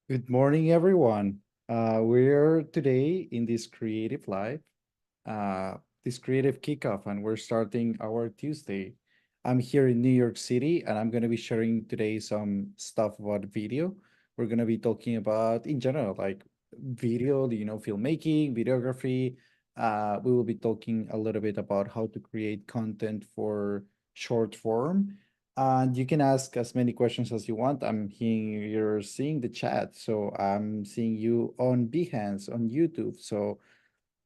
Good morning, everyone. We're today in this creative live, this creative kickoff, and we're starting our Tuesday. I'm here in New York City, and I'm going to be sharing today some stuff about video. We're going to be talking about, in general, like video, filmmaking, videography. We will be talking a little bit about how to create content for short form, and you can ask as many questions as you want. I'm here seeing the chat. So I'm seeing you on Behance, on YouTube. So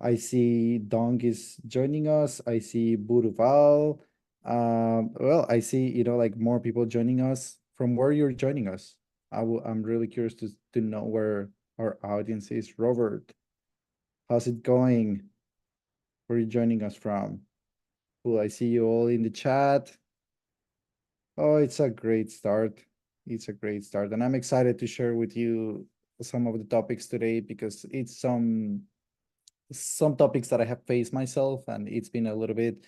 I see Dong is joining us. I see Buruval. Well, I see, like more people joining us. From where you're joining us? I'm really curious to know where our audience is. Robert, how's it going? Where are you joining us from? Cool, I see you all in the chat. Oh, it's a great start. It's a great start. And I'm excited to share with you some of the topics today because it's some topics that I have faced myself, and it's been a little bit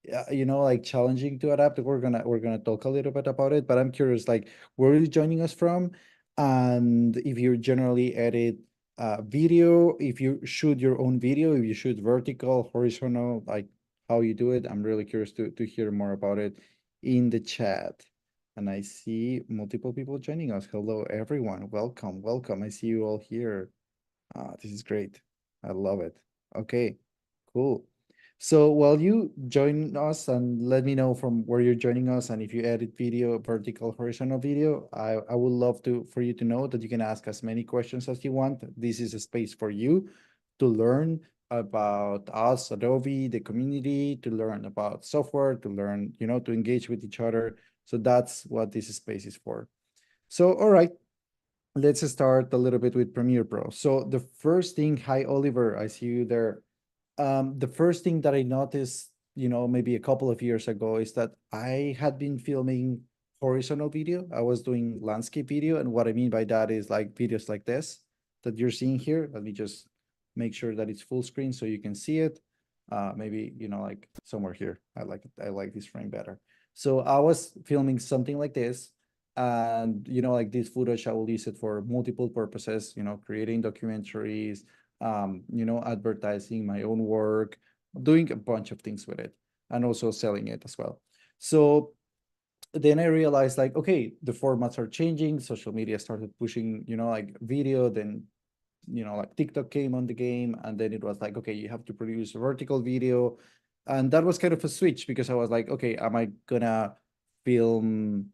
like challenging to adapt. We're gonna talk a little bit about it, but I'm curious, like, where are you joining us from? And if you generally edit video, if you shoot your own video, if you shoot vertical, horizontal, like how you do it, I'm really curious to hear more about it in the chat. And I see multiple people joining us. Hello, everyone. Welcome, welcome. I see you all here. This is great. I love it. Okay, cool. So while you join us and let me know from where you're joining us, and if you edit video, vertical, horizontal video, I would love for you to know that you can ask as many questions as you want. This is a space for you to learn about us, Adobe, the community, to learn about software, to learn, to engage with each other. So that's what this space is for. So, all right, let's start a little bit with Premiere Pro. So the first thing, hi Oliver, I see you there. The first thing that I noticed, maybe a couple of years ago, is that I had been filming horizontal video. I was doing landscape video, and what I mean by that is like videos like this that you're seeing here. Let me just make sure that it's full screen so you can see it. Maybe like somewhere here. I like this frame better. So I was filming something like this, and like this footage, I will use it for multiple purposes. Creating documentaries, advertising my own work, doing a bunch of things with it, and also selling it as well. So then I realized, like, okay, the formats are changing. Social media started pushing, like video. Then, like TikTok came on the game, and then it was like, okay, you have to produce vertical video. And that was kind of a switch because I was like, okay, am I gonna film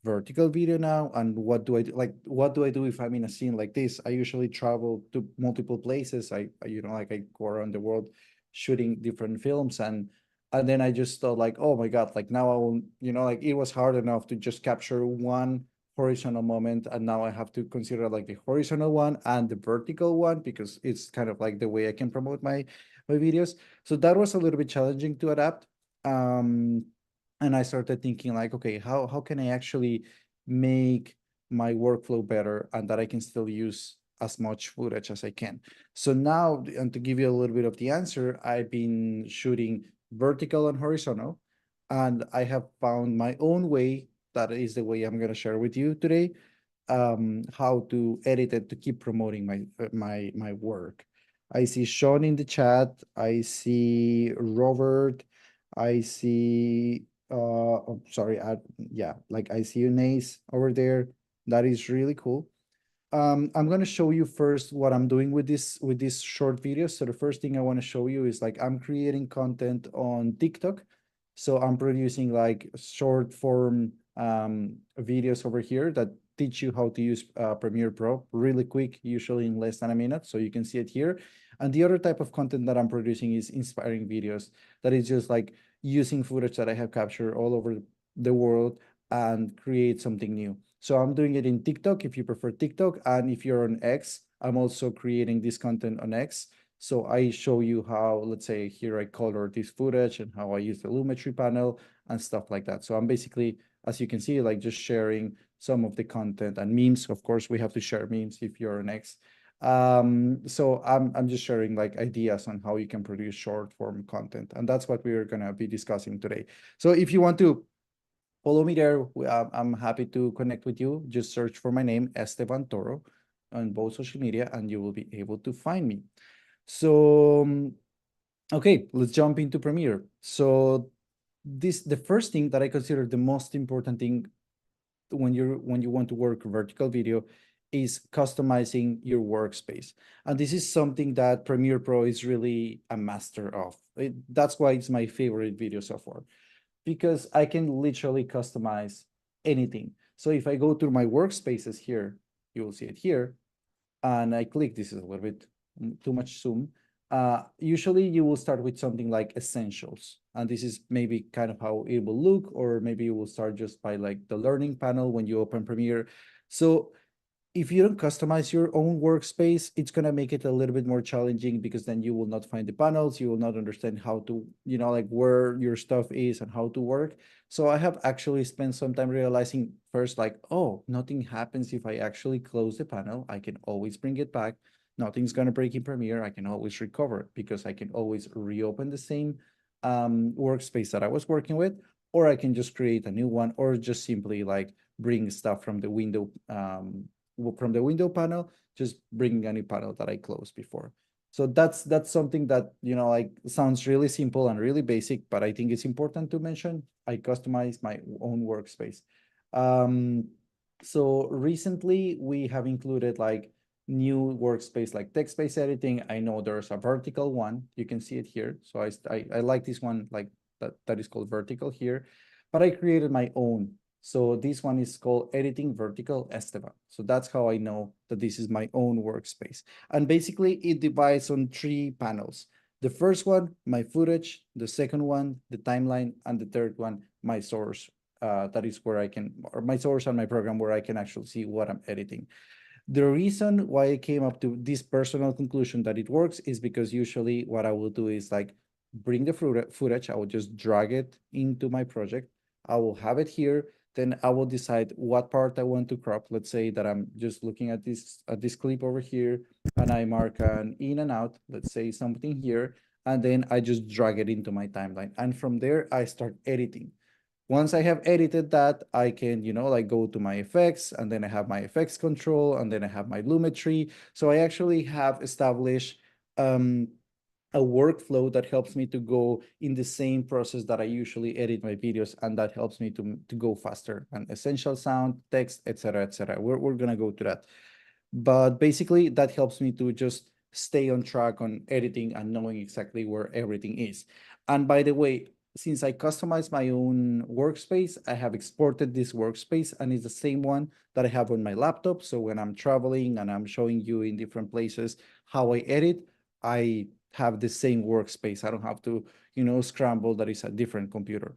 vertical video now? And what do I do? Like, what do I do if I'm in a scene like this? I usually travel to multiple places. Like I go around the world shooting different films, and then I just thought, like, oh my God, like now I will, like it was hard enough to just capture one horizontal moment, and now I have to consider like the horizontal one and the vertical one because it's kind of like the way I can promote my videos. So that was a little bit challenging to adapt. Um, and I started thinking, like, okay, how can I actually make my workflow better and that I can still use as much footage as I can. So now, and to give you a little bit of the answer, I've been shooting vertical and horizontal, and I have found my own way. That is the way I'm going to share with you today, how to edit it to keep promoting my work. I see Sean in the chat. I see Robert. I see oh, sorry, yeah, like I see you, Nace, over there. That is really cool. I'm gonna show you first what I'm doing with this short video. So the first thing I want to show you is like I'm creating content on TikTok. So I'm producing like short form videos over here that teach you how to use Premiere Pro really quick, usually in less than a minute. So you can see it here. And the other type of content that I'm producing is inspiring videos. That is just like using footage that I have captured all over the world and create something new. So I'm doing it in TikTok if you prefer TikTok. And if you're on X, I'm also creating this content on X. So I show you how, let's say here I color this footage and how I use the Lumetri panel and stuff like that. So I'm basically, as you can see, like just sharing some of the content and memes. Of course, we have to share memes if you're on X. So I'm just sharing like ideas on how you can produce short form content. And that's what we're gonna be discussing today. So if you want to follow me there. I'm happy to connect with you. Just search for my name, Esteban Toro, on both social media, and you will be able to find me. So, okay, let's jump into Premiere. So the first thing that I consider the most important thing when you want to work vertical video is customizing your workspace. And this is something that Premiere Pro is really a master of. That's why it's my favorite video software, because I can literally customize anything. So if I go to my workspaces here, you will see it here, and I click, this is a little bit too much zoom. Usually you will start with something like essentials. And this is maybe kind of how it will look, or maybe you will start just by like the learning panel when you open Premiere. So if you don't customize your own workspace, it's going to make it a little bit more challenging, because then you will not find the panels, you will not understand how to, like where your stuff is and how to work. So I have actually spent some time realizing first, like, oh, nothing happens if I actually close the panel. I can always bring it back. Nothing's going to break in Premiere. I can always recover it, because I can always reopen the same workspace that I was working with, or I can just create a new one, or just simply like bring stuff from the window panel, just bringing any panel that I closed before. So that's something that, like sounds really simple and really basic, but I think it's important to mention. I customize my own workspace. Um, so recently we have included like new workspace, like text-based editing. I know there's a vertical one. You can see it here. So I like this one, like that is called vertical here, but I created my own. So this one is called Editing Vertical Esteban. So that's how I know that this is my own workspace. And basically it divides on 3 panels. The first one, my footage, the second one, the timeline, and the third one, my source. That is where I can, or my source and my program, where I can actually see what I'm editing. The reason why I came up to this personal conclusion that it works is because usually what I will do is like bring the footage, I will just drag it into my project. I will have it here. Then I will decide what part I want to crop. Let's say that I'm just looking at this clip over here, and I mark an in and out, let's say something here, and then I just drag it into my timeline. And from there, I start editing. Once I have edited that, I can, like go to my effects, and then I have my effects control, and then I have my Lumetri. So I actually have established a workflow that helps me to go in the same process that I usually edit my videos, and that helps me to go faster. And essential sound, text, etc., etc. We're gonna go to that. But basically, that helps me to just stay on track on editing and knowing exactly where everything is. And by the way, since I customize my own workspace, I have exported this workspace, and it's the same one that I have on my laptop. So when I'm traveling and I'm showing you in different places how I edit, I have the same workspace. I don't have to, scramble that is a different computer.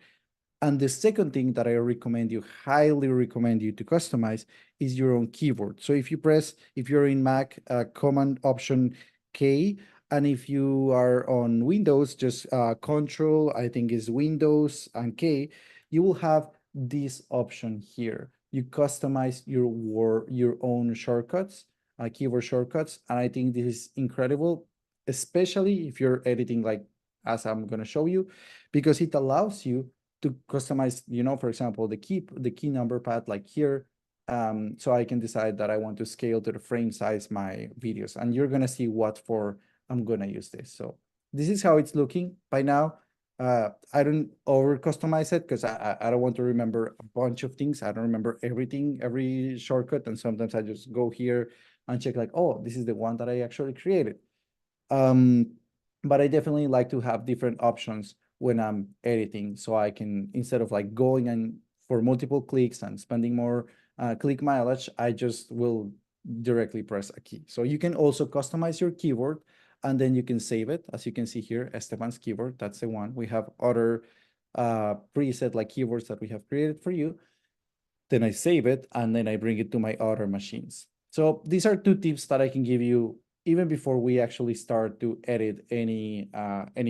And the second thing that I recommend you, highly recommend you to customize, is your own keyboard. So if you're in Mac, Command Option K, and if you are on Windows, just Control, I think is Windows and K, you will have this option here. You customize your own shortcuts, keyboard shortcuts, and I think this is incredible, especially if you're editing like as I'm going to show you, because it allows you to customize, for example, the key number pad like here. So I can decide that I want to scale to the frame size my videos, and you're gonna see what for I'm gonna use this. So this is how it's looking by now. I don't over customize it, because I don't want to remember a bunch of things. I don't remember everything, every shortcut, and sometimes I just go here and check like, oh, this is the one that I actually created. Um, but I definitely like to have different options when I'm editing, so I can, instead of like going and for multiple clicks and spending more click mileage, I just will directly press a key. So you can also customize your keyboard, and then you can save it. As you can see here, Esteban's keyboard, that's the one. We have other preset like keyboards that we have created for you. Then I save it, and then I bring it to my other machines. So these are 2 tips that I can give you even before we actually start to edit any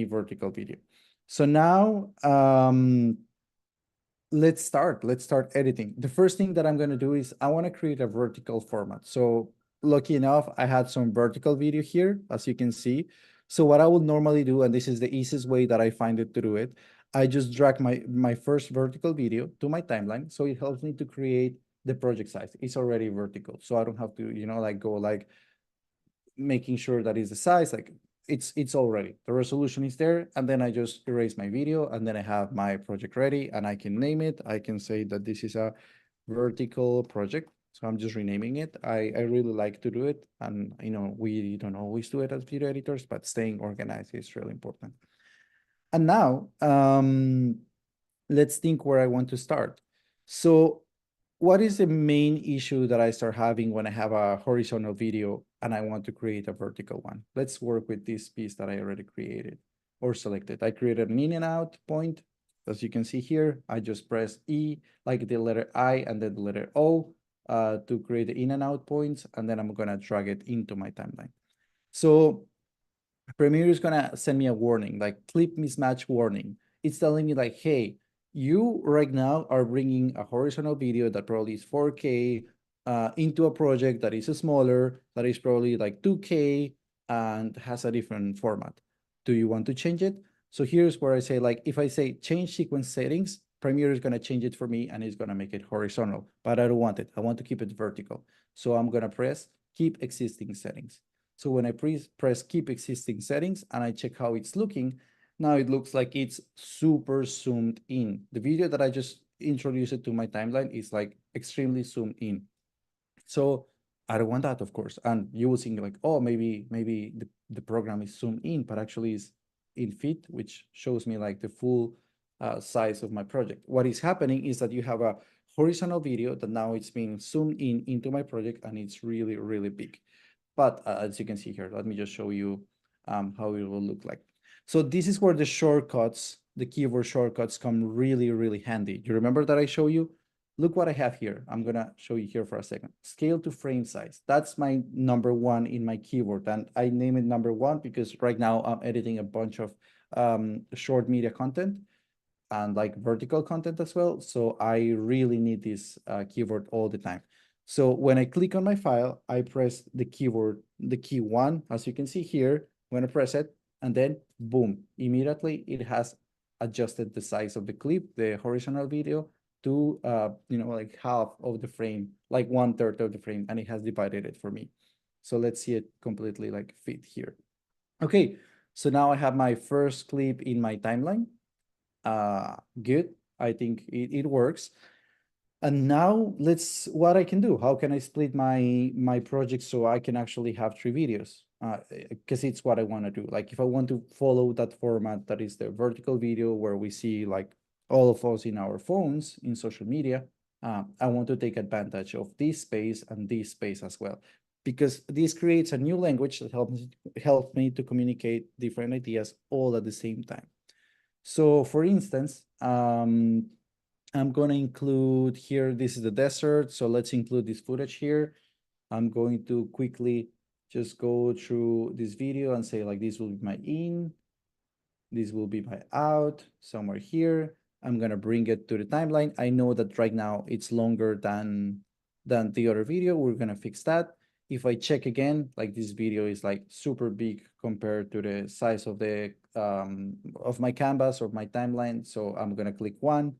vertical video. So now let's start editing. The first thing that I'm going to do is I want to create a vertical format. So lucky enough, I had some vertical video here, as you can see. So what I would normally do, and this is the easiest way that I find it to do it, I just drag my first vertical video to my timeline. So it helps me to create the project size. It's already vertical. So I don't have to, like go like making sure that is the size, like it's already, the resolution is there. And then I just erase my video and then I have my project ready and I can name it. I can say that this is a vertical project. So I'm just renaming it. I really like to do it. And we don't always do it as video editors, but staying organized is really important. And now let's think where I want to start. So what is the main issue that I start having when I have a horizontal video and I want to create a vertical one? Let's work with this piece that I already created or selected. I created an in and out point. As you can see here, I just press E, like the letter I and then the letter O to create the in and out points. And then I'm gonna drag it into my timeline. So Premiere is gonna send me a warning, like clip mismatch warning. It's telling me like, hey, you right now are bringing a horizontal video that probably is 4K into a project that is smaller, that is probably like 2K and has a different format. Do you want to change it? So here's where I say, like, if I say change sequence settings, Premiere is gonna change it for me and it's gonna make it horizontal, but I don't want it. I want to keep it vertical. So I'm gonna press keep existing settings. So when I press keep existing settings and I check how it's looking, now it looks like it's super zoomed in. The video that I just introduced it to my timeline is like extremely zoomed in. So I don't want that, of course. And you will think like, oh, maybe the program is zoomed in, but actually is in fit, which shows me like the full size of my project. What is happening is that you have a horizontal video that now it's being zoomed in into my project and it's really, really big. But as you can see here, let me just show you how it will look like. So this is where the shortcuts, the keyboard shortcuts come really, really handy. You remember that I show you? Look what I have here. I'm gonna show you here for a second. Scale to frame size. That's my number one in my keyboard. And I name it number one because right now I'm editing a bunch of short media content and like vertical content as well. So I really need this keyboard all the time. So when I click on my file, I press the keyboard, the key one, as you can see here, when I press it, and then boom, immediately it has adjusted the size of the clip, the horizontal video to, like half of the frame, like 1/3 of the frame, and it has divided it for me. So let's see it completely like fit here. Okay, so now I have my first clip in my timeline. Good. I think it works. And now let's what I can do. How can I split my project so I can actually have 3 videos? Because it's what I want to do. Like if I want to follow that format that is the vertical video where we see like all of us in our phones in social media, I want to take advantage of this space and this space as well. Because this creates a new language that helps me to communicate different ideas all at the same time. So for instance, I'm going to include here, this is the desert. So let's include this footage here. I'm going to quickly just go through this video and say like, this will be my in, this will be my out, somewhere here. I'm going to bring it to the timeline. I know that right now it's longer than the other video. We're going to fix that. If I check again, like this video is like super big compared to the size of the of my canvas or my timeline. So I'm going to click one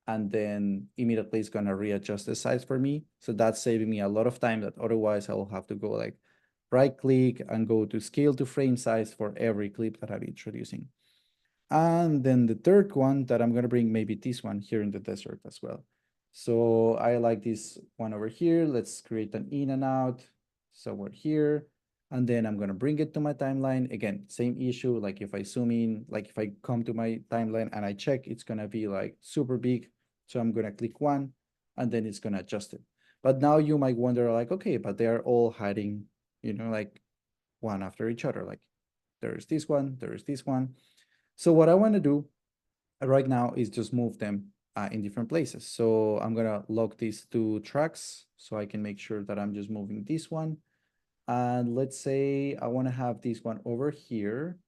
and then immediately it's going to readjust the size for me. So that's saving me a lot of time that otherwise I will have to go like right click and go to scale to frame size for every clip that I'm introducing. And then the third one that I'm going to bring, maybe this one here in the desert as well. So I like this one over here. Let's create an in and out somewhere here. And then I'm going to bring it to my timeline. Again, same issue. Like if I zoom in, like if I come to my timeline and I check, it's going to be like super big. So I'm going to click one and then it's going to adjust it. But now you might wonder like, okay, but they are all hiding, like one after each other. Like there's this one, there's this one. So what I want to do right now is just move them in different places. So I'm going to lock these 2 tracks so I can make sure that I'm just moving this one. And let's say I want to have this one over here,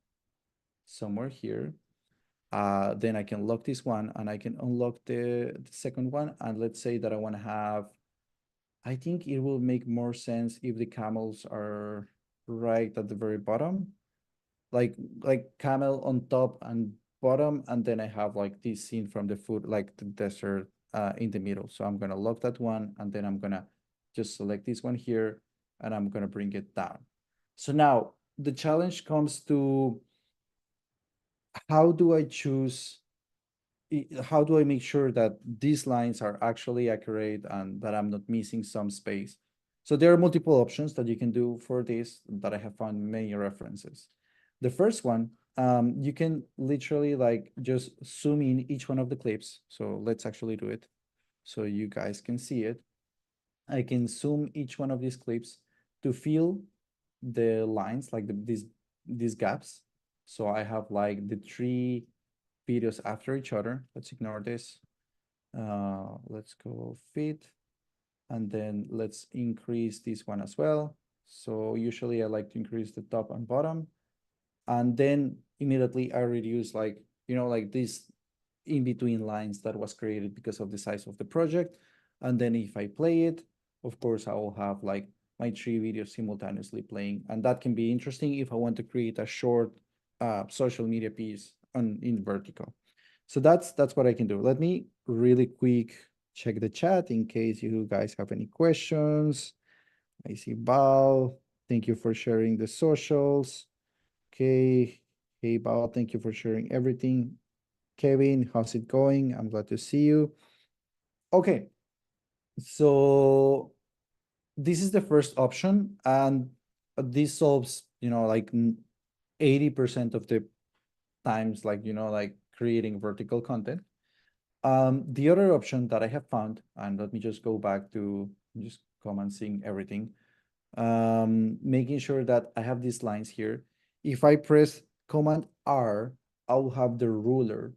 somewhere here. Then I can lock this one and I can unlock the second one. And let's say that I want to have, I think it will make more sense if the camels are right at the very bottom, like camel on top and bottom, and then I have like this scene from the food, like the desert in the middle. So I'm gonna lock that one, and then I'm gonna just select this one here, and I'm gonna bring it down. So now the challenge comes to how do I choose, how do I make sure that these lines are actually accurate and that I'm not missing some space? So there are multiple options that you can do for this that I have found many references. The first one, you can literally like just zoom in each one of the clips. So let's actually do it so you guys can see it. I can zoom each one of these clips to fill the lines, like these gaps. So I have like the three videos after each other. Let's ignore this. Let's go fit, and then let's increase this one as well. So usually I like to increase the top and bottom, and then immediately I reduce like, like this in between lines that was created because of the size of the project. And then if I play it, of course, I will have like my three videos simultaneously playing. And that can be interesting if I want to create a short social media piece in vertical. So that's what I can do. Let me really quick check the chat in case you guys have any questions. I see Val. Thank you for sharing the socials. Okay. Hey, Val, thank you for sharing everything. Kevin, how's it going? I'm glad to see you. Okay. So this is the first option, and this solves, like 80% of the times, like, like creating vertical content. The other option that I have found, and let me just go back to just come and seeing everything, making sure that I have these lines here. If I press Command R, I'll have the ruler.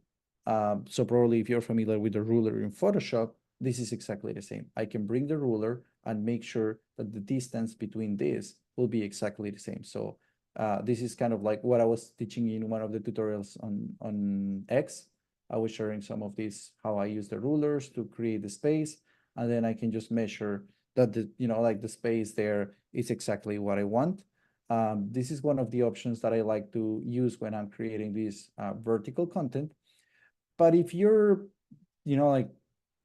So probably if you're familiar with the ruler in Photoshop, this is exactly the same. I can bring the ruler and make sure that the distance between this will be exactly the same. So this is kind of like what I was teaching in one of the tutorials on X. I was sharing some of this, how I use the rulers to create the space, and then I can just measure that like the space there is exactly what I want. This is one of the options that I like to use when I'm creating this vertical content. But if you're, like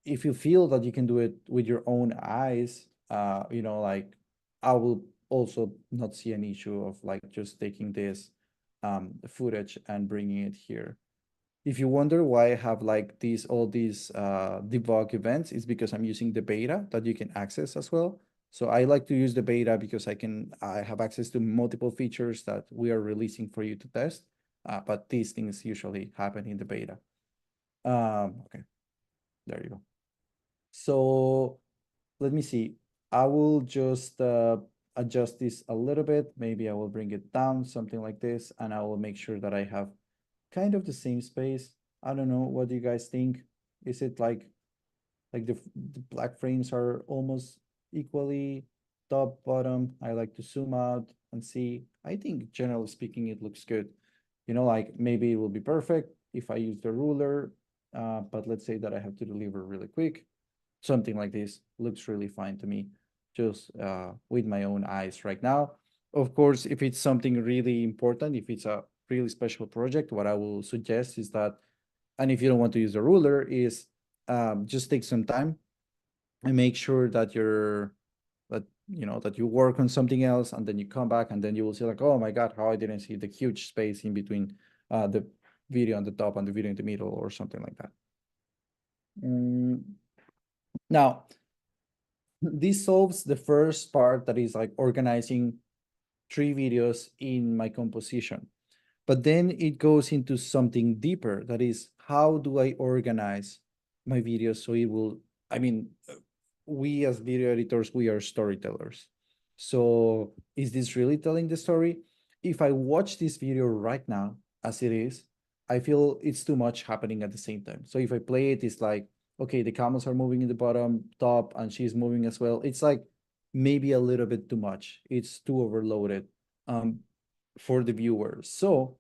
if you feel that you can do it with your own eyes, like I will also not see an issue of like just taking this footage and bringing it here. If you wonder why I have like all these debug events, it's because I'm using the beta that you can access as well. So I like to use the beta because I have access to multiple features that we are releasing for you to test. But these things usually happen in the beta. Okay, there you go. So let me see. I will just adjust this a little bit. Maybe I will bring it down, something like this, and I will make sure that I have kind of the same space. I don't know. What do you guys think? Is it like the black frames are almost equally top, bottom? I like to zoom out and see. I think generally speaking, it looks good. Like maybe it will be perfect if I use the ruler, but let's say that I have to deliver really quick. Something like this looks really fine to me, just with my own eyes right now. Of course, if it's something really important, if it's a really special project, what I will suggest is that, and if you don't want to use the ruler, is just take some time and make sure that you work on something else, and then you come back, and then you will see like, oh my God, how I didn't see the huge space in between the video on the top and the video in the middle, or something like that. Now, this solves the first part, that is like organizing three videos in my composition. But then it goes into something deeper, that is, how do I organize my videos so it will, I mean, we as video editors, we are storytellers. So is this really telling the story? If I watch this video right now as it is, I feel it's too much happening at the same time. So if I play it, it's like, okay, the camels are moving in the bottom, top, and she's moving as well. It's like maybe a little bit too much. It's too overloaded for the viewer. So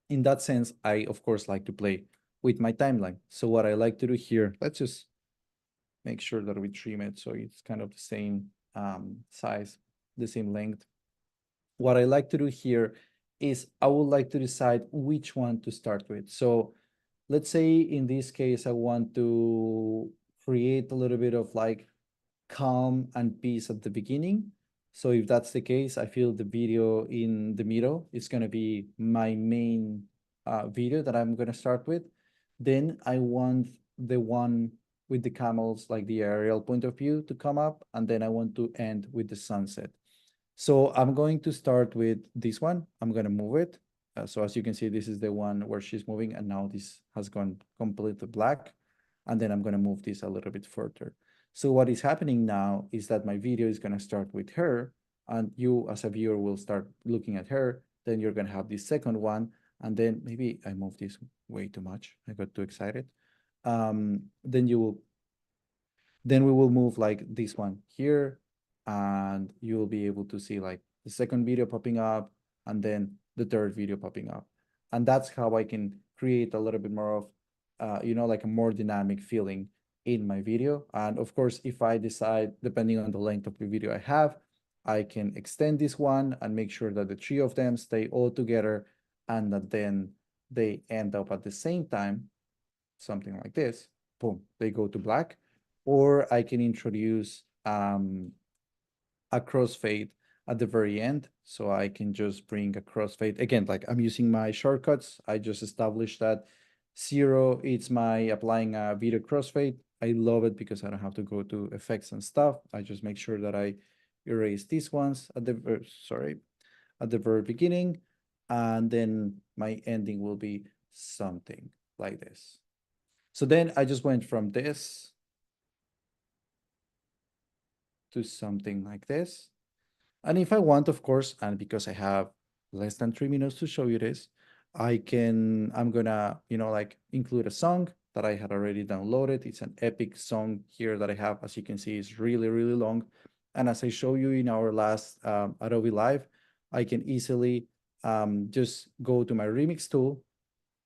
in that sense, I of course like to play with my timeline. So what I like to do here, let's just make sure that we trim it so it's kind of the same size, the same length. What I like to do here is I would like to decide which one to start with. So let's say in this case, I want to create a little bit of like calm and peace at the beginning. So if that's the case, I feel the video in the middle is going to be my main video that I'm going to start with. Then I want the one with the camels, like the aerial point of view, to come up. And then I want to end with the sunset. So I'm going to start with this one. I'm going to move it. So as you can see, this is the one where she's moving, and now this has gone completely black. And then I'm going to move this a little bit further. So what is happening now is that my video is going to start with her, and you as a viewer will start looking at her. Then you're going to have this second one, and then maybe I moved this way too much. I got too excited. Then we will move like this one here, and you will be able to see like the second video popping up and then the third video popping up. And that's how I can create a little bit more of, like a more dynamic feeling in my video. And of course, if I decide, depending on the length of the video I have, I can extend this one and make sure that the three of them stay all together and that then they end up at the same time, something like this. Boom, they go to black. Or I can introduce a crossfade at the very end. So I can just bring a crossfade. Again, like I'm using my shortcuts. I just established that 0, it's my applying a video crossfade. I love it because I don't have to go to effects and stuff. I just make sure that I erase these ones at the very beginning. And then my ending will be something like this. So then I just went from this to something like this. And if I want, of course, and because I have less than 3 minutes to show you this, I'm gonna, like include a song that I had already downloaded. It's an epic song here that I have. As you can see, it's really, really long. And as I show you in our last Adobe Live, I can easily just go to my remix tool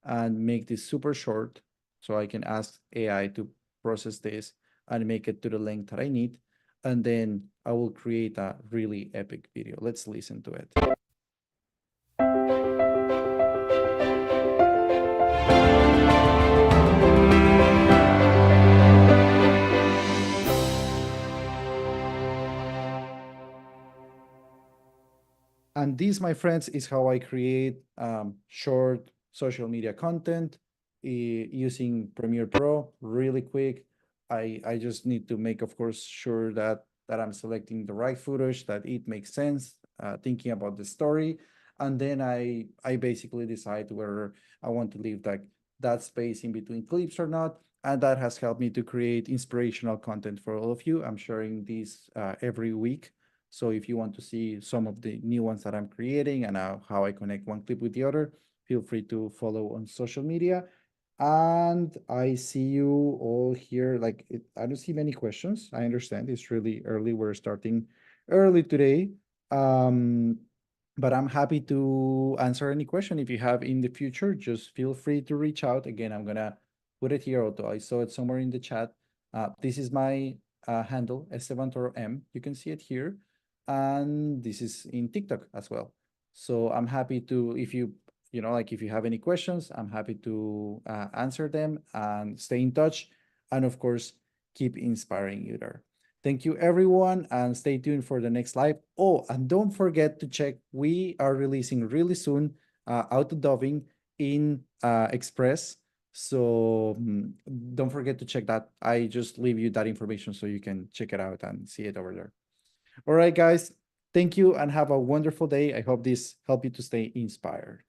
and make this super short. So I can ask AI to process this and make it to the length that I need. And then I will create a really epic video. Let's listen to it. And this, my friends, is how I create short social media content using Premiere Pro really quick. I just need to make, of course, sure that I'm selecting the right footage, that it makes sense, thinking about the story. And then I basically decide whether I want to leave that space in between clips or not. And that has helped me to create inspirational content for all of you. I'm sharing these every week. So if you want to see some of the new ones that I'm creating and how I connect one clip with the other, feel free to follow on social media. And I see you all here. I don't see many questions. I understand it's really early. We're starting early today. Um, but I'm happy to answer any question if you have in the future. Just feel free to reach out. Again, I'm gonna put it here, although I saw it somewhere in the chat. This is my handle, Esteban Toro M. You can see it here. And this is in TikTok as well. So I'm happy to, if you have any questions, I'm happy to answer them and stay in touch. And of course, keep inspiring you there. Thank you, everyone, and stay tuned for the next live. Oh, and don't forget to check, we are releasing really soon auto dubbing in Express. So don't forget to check that. I just leave you that information so you can check it out and see it over there. All right, guys. Thank you and have a wonderful day. I hope this helped you to stay inspired.